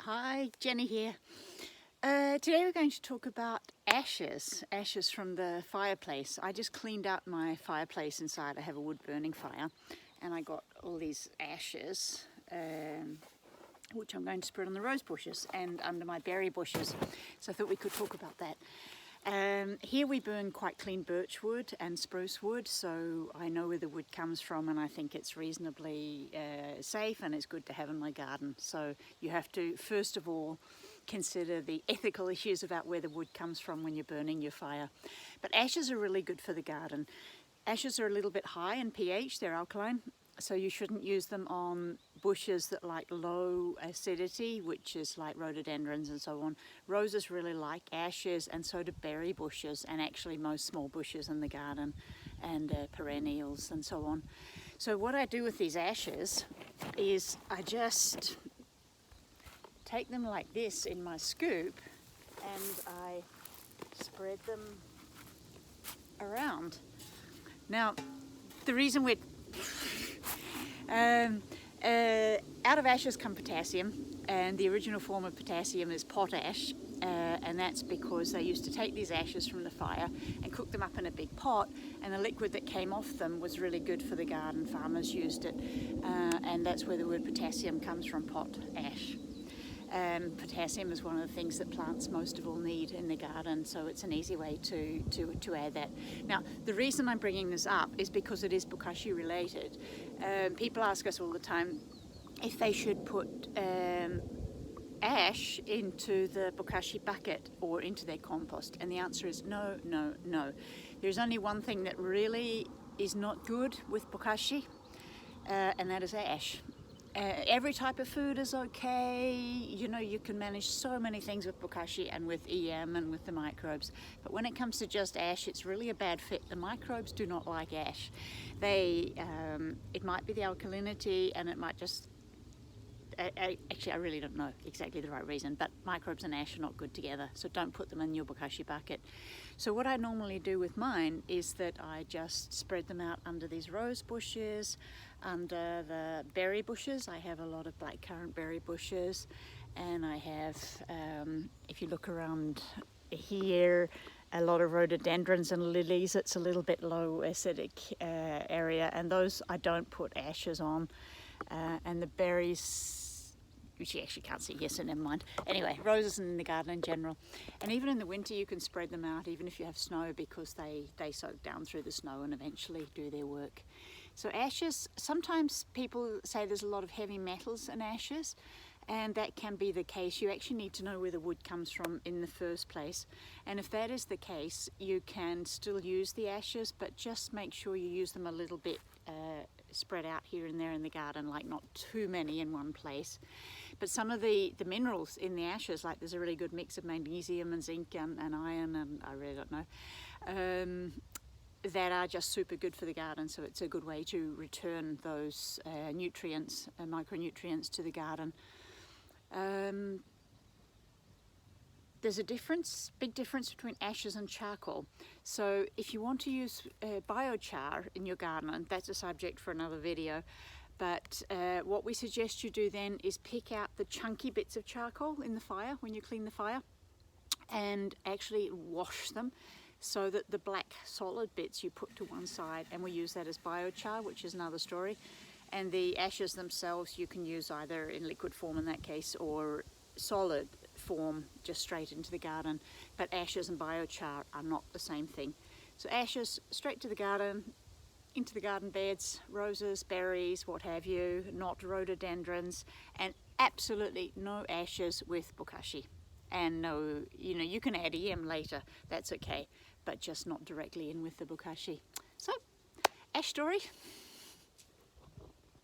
Hi, Jenny here. Today we're going to talk about ashes from the fireplace. I just cleaned out my fireplace inside. I have a wood burning fire and I got all these ashes which I'm going to spread on the rose bushes and under my berry bushes. So I thought we could talk about that. Here we burn quite clean birch wood and spruce wood, so I know where the wood comes from and I think it's reasonably safe and it's good to have in my garden. So you have to first of all consider the ethical issues about where the wood comes from when you're burning your fire. But ashes are really good for the garden. Ashes are a little bit high in pH, they're alkaline. So you shouldn't use them on bushes that like low acidity, which is like rhododendrons and so on. Roses really like ashes, and so do berry bushes, and actually most small bushes in the garden, and perennials and so on. So what I do with these ashes is I just take them like this in my scoop and I spread them around. Now, the reason we're out of ashes come potassium, and the original form of potassium is potash, and that's because they used to take these ashes from the fire and cook them up in a big pot, and the liquid that came off them was really good for the garden. Farmers used it, and that's where the word potassium comes from, potash. Potassium is one of the things that plants most of all need in the garden, so it's an easy way to add that. Now, the reason I'm bringing this up is because it is Bokashi related. People ask us all the time if they should put ash into the Bokashi bucket or into their compost, and the answer is no, no, no. There's only one thing that really is not good with Bokashi, and that is ash. Every type of food is okay. You know, you can manage so many things with Bokashi and with EM and with the microbes, but when it comes to just ash, it's really a bad fit. The microbes do not like ash. It might be the alkalinity, and it might just, actually I really don't know exactly the right reason, but microbes and ash are not good together, so don't put them in your Bokashi bucket. So what I normally do with mine is that I just spread them out under these rose bushes, under the berry bushes. I have a lot of blackcurrant berry bushes, and I have, if you look around here, a lot of rhododendrons and lilies. It's a little bit low acidic area, and those I don't put ashes on. And the berries, which you actually can't see here, so never mind. Anyway, roses in the garden in general. And even in the winter you can spread them out, even if you have snow, because they soak down through the snow and eventually do their work. So ashes, sometimes people say there's a lot of heavy metals in ashes, and that can be the case. You actually need to know where the wood comes from in the first place. And if that is the case, you can still use the ashes, but just make sure you use them a little bit spread out here and there in the garden, like not too many in one place. But some of the minerals in the ashes, like there's a really good mix of magnesium and zinc and iron, and I really don't know, that are just super good for the garden. So it's a good way to return those nutrients, micronutrients to the garden. There's a big difference between ashes and charcoal. So if you want to use biochar in your garden, and that's a subject for another video, but what we suggest you do then is pick out the chunky bits of charcoal in the fire when you clean the fire, and actually wash them so that the black solid bits you put to one side, and we use that as biochar, which is another story. And the ashes themselves you can use either in liquid form in that case, or solid form just straight into the garden. But ashes and biochar are not the same thing. So ashes straight to the garden, into the garden beds, roses, berries, what have you, not rhododendrons, and absolutely no ashes with Bokashi. And no, you know, you can add EM later, that's okay, but just not directly in with the Bokashi. So, ash story.